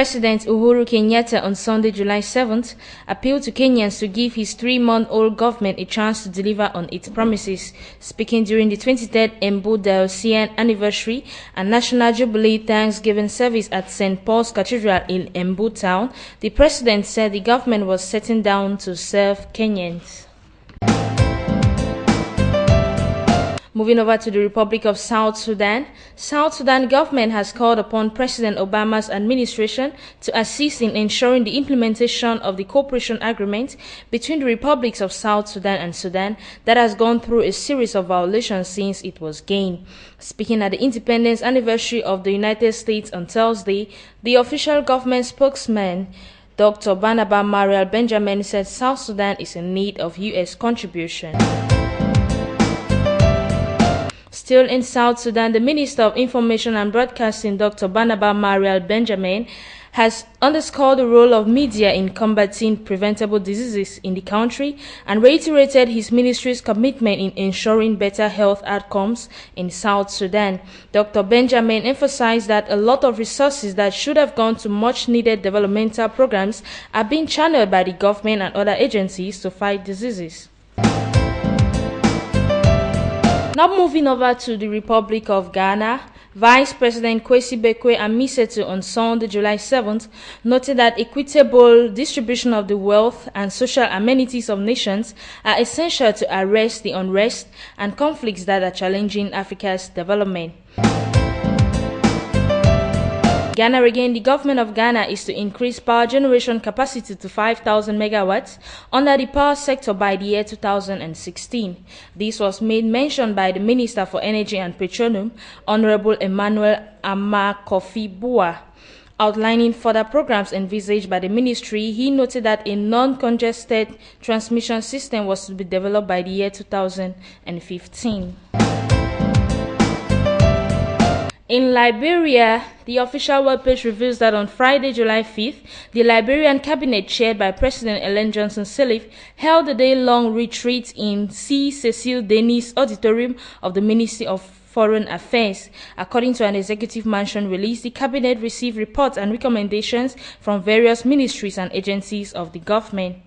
President Uhuru Kenyatta on Sunday, July 7th, appealed to Kenyans to give his 3-month-old government a chance to deliver on its promises. Speaking during the 23rd Embu Diocesan Anniversary and National Jubilee Thanksgiving service at St. Paul's Cathedral in Embu town, the president said the government was sitting down to serve Kenyans. Moving over to the Republic of South Sudan, South Sudan government has called upon President Obama's administration to assist in ensuring the implementation of the cooperation agreement between the republics of South Sudan and Sudan that has gone through a series of violations since it was gained. Speaking at the independence anniversary of the United States on Thursday, the official government spokesman Dr. Barnaba Marial Benjamin said South Sudan is in need of U.S. contribution. Still in South Sudan, the Minister of Information and Broadcasting, Dr. Barnaba Marial Benjamin, has underscored the role of media in combating preventable diseases in the country and reiterated his ministry's commitment in ensuring better health outcomes in South Sudan. Dr. Benjamin emphasized that a lot of resources that should have gone to much-needed developmental programs are being channeled by the government and other agencies to fight diseases. Now moving over to the Republic of Ghana, Vice President Kwesi Bekwe Amisetu on Sunday, July 7th, noted that equitable distribution of the wealth and social amenities of nations are essential to arrest the unrest and conflicts that are challenging Africa's development. Ghana Regain, the government of Ghana is to increase power generation capacity to 5,000 megawatts under the power sector by the year 2016. This was made mention by the Minister for Energy and Petroleum, Honorable Emmanuel Amakofi-Bua. Outlining further programs envisaged by the ministry, he noted that a non-congested transmission system was to be developed by the year 2015. In Liberia, the official webpage reveals that on Friday, July 5th, the Liberian cabinet chaired by President Ellen Johnson Sirleaf held a day-long retreat in C. Cecil Dennis Auditorium of the Ministry of Foreign Affairs. According to an executive mansion release, the cabinet received reports and recommendations from various ministries and agencies of the government.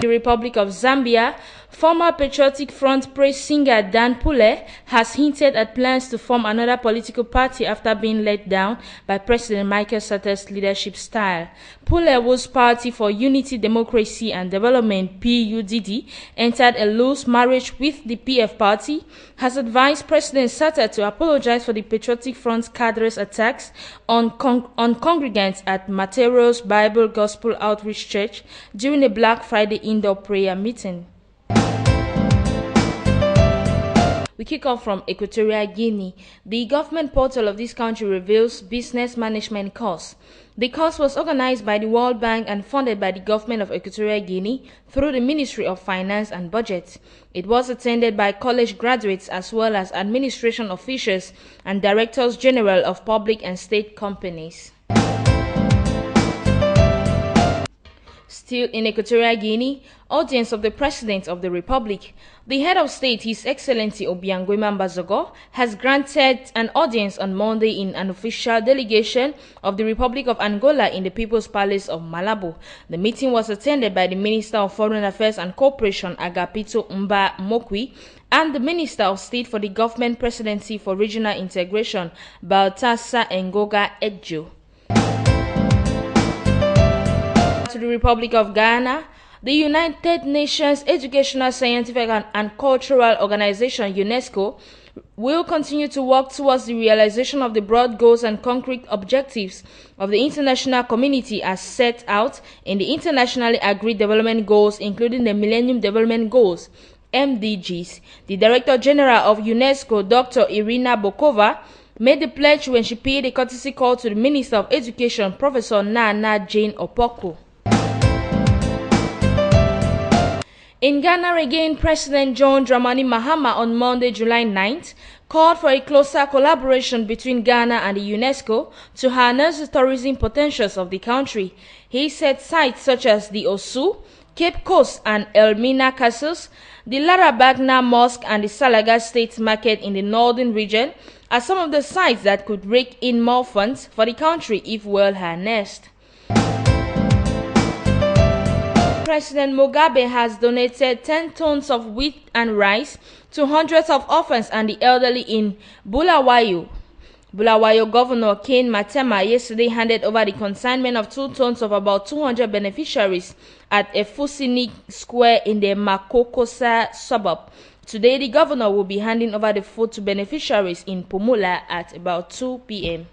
The Republic of Zambia, former Patriotic Front praise singer Dan Pule has hinted at plans to form another political party after being let down by President Michael Satta's leadership style. Pule, whose Party for Unity, Democracy and Development (PUDD) entered a loose marriage with the PF party, has advised President Satta to apologize for the Patriotic Front's cadres' attacks on congregants at Matero's Bible Gospel Outreach Church during a Black Friday indoor prayer meeting. We kick off from Equatorial Guinea. The government portal of this country reveals business management course. The course was organized by the World Bank and funded by the government of Equatorial Guinea through the Ministry of Finance and Budget. It was attended by college graduates as well as administration officials and directors general of public and state companies. Still in Equatorial Guinea, audience of the President of the Republic. The head of state, His Excellency Obiangwema Mbazogo, has granted an audience on Monday in an official delegation of the Republic of Angola in the People's Palace of Malabo. The meeting was attended by the Minister of Foreign Affairs and Cooperation, Agapito Mba Mokwi, and the Minister of State for the Government Presidency for Regional Integration, Baltasa Ngoga Edjo. To the Republic of Ghana, the United Nations Educational, Scientific and Cultural Organization, UNESCO, will continue to work towards the realization of the broad goals and concrete objectives of the international community as set out in the internationally agreed development goals, including the Millennium Development Goals, MDGs. The Director General of UNESCO, Dr. Irina Bokova, made the pledge when she paid a courtesy call to the Minister of Education, Professor Nana Jane Opoku. In Ghana Regain, President John Dramani Mahama on Monday, July 9th, called for a closer collaboration between Ghana and the UNESCO to harness the tourism potentials of the country. He said sites such as the Osu, Cape Coast and Elmina castles, the Larabagna Mosque and the Salaga State Market in the northern region are some of the sites that could rake in more funds for the country if well harnessed. President Mugabe has donated 10 tons of wheat and rice to hundreds of orphans and the elderly in Bulawayo. Bulawayo Governor Kane Matema yesterday handed over the consignment of 2 tons of about 200 beneficiaries at Efusini Square in the Makokosa suburb. Today, the governor will be handing over the food to beneficiaries in Pumula at about 2 p.m.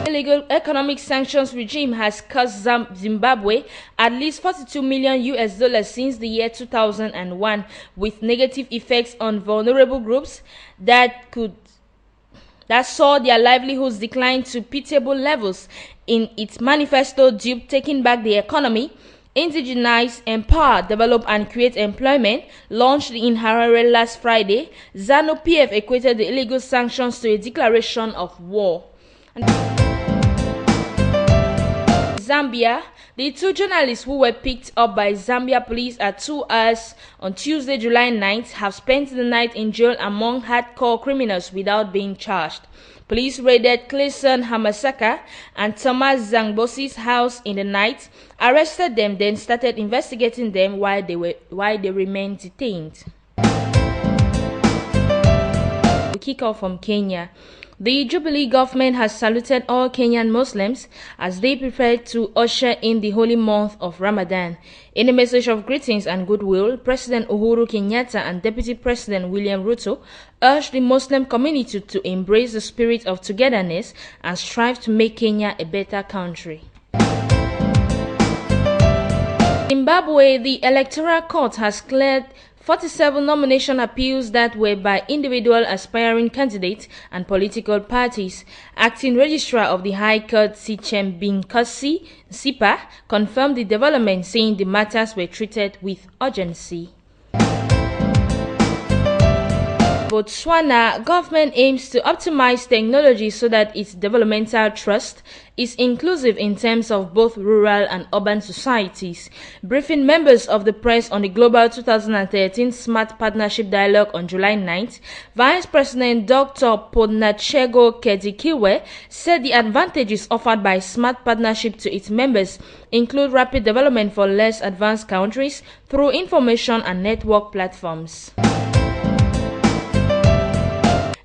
Illegal economic sanctions regime has cost Zimbabwe at least $42 million since the year 2001, with negative effects on vulnerable groups that saw their livelihoods decline to pitiable levels. In its manifesto dubbed Taking Back the Economy, Indigenize, Empower, Develop and Create Employment, launched in Harare last Friday, ZANU-PF equated the illegal sanctions to a declaration of war. Zambia, the 2 journalists who were picked up by Zambia police at 2 hours on Tuesday, July 9th, have spent the night in jail among hardcore criminals without being charged. Police raided Clayson Hamasaka and Thomas Zangbosi's house in the night, arrested them, then started investigating them while they remained detained. We kick off from Kenya. The Jubilee government has saluted all Kenyan Muslims as they prepare to usher in the holy month of Ramadan. In a message of greetings and goodwill, President Uhuru Kenyatta and Deputy President William Ruto urged the Muslim community to embrace the spirit of togetherness and strive to make Kenya a better country. Zimbabwe, the Electoral Court has cleared 47 nomination appeals that were by individual aspiring candidates and political parties. Acting Registrar of the High Court, Sichembinkasi Sipa, confirmed the development, saying the matters were treated with urgency. Botswana government aims to optimize technology so that its developmental trust is inclusive in terms of both rural and urban societies. Briefing members of the press on the Global 2013 Smart Partnership Dialogue on July 9th, Vice President Dr. Podnachego Kedikiwe said the advantages offered by Smart Partnership to its members include rapid development for less advanced countries through information and network platforms.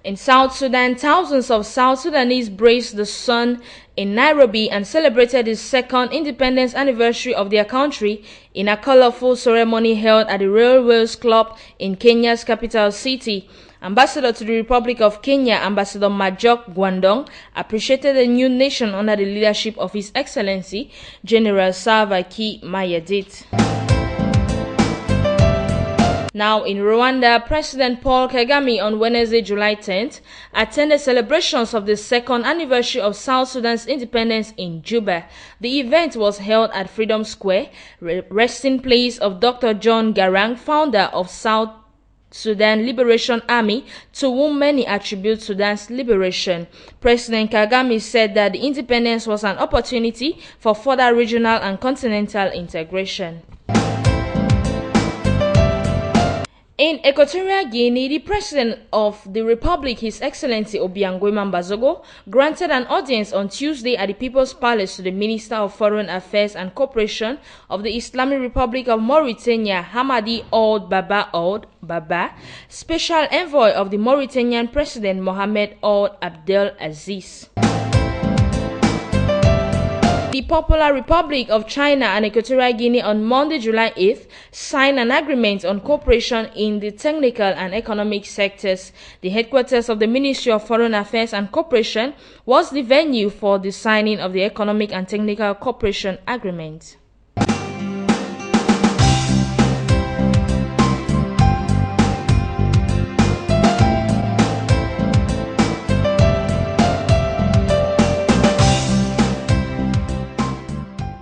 In South Sudan, thousands of South Sudanese braved the sun in Nairobi and celebrated the second independence anniversary of their country in a colorful ceremony held at the Railways Club in Kenya's capital city. Ambassador to the Republic of Kenya, Ambassador Majok Gwandong, appreciated the new nation under the leadership of His Excellency General Salva Kiir Mayardit. Now in Rwanda, President Paul Kagame on Wednesday, July 10th, attended celebrations of the second anniversary of South Sudan's independence in Juba. The event was held at Freedom Square, resting place of Dr. John Garang, founder of South Sudan Liberation Army, to whom many attribute Sudan's liberation. President Kagame said that the independence was an opportunity for further regional and continental integration. In Equatorial Guinea, the President of the Republic, His Excellency Obiang Mbazogo, granted an audience on Tuesday at the People's Palace to the Minister of Foreign Affairs and Cooperation of the Islamic Republic of Mauritania, Hamadi Ould Baba, Special Envoy of the Mauritanian President Mohamed Ould Abdel Aziz. The Popular Republic of China and Equatorial Guinea on Monday, July 8th, signed an agreement on cooperation in the technical and economic sectors. The headquarters of the Ministry of Foreign Affairs and Cooperation was the venue for the signing of the Economic and Technical Cooperation Agreement.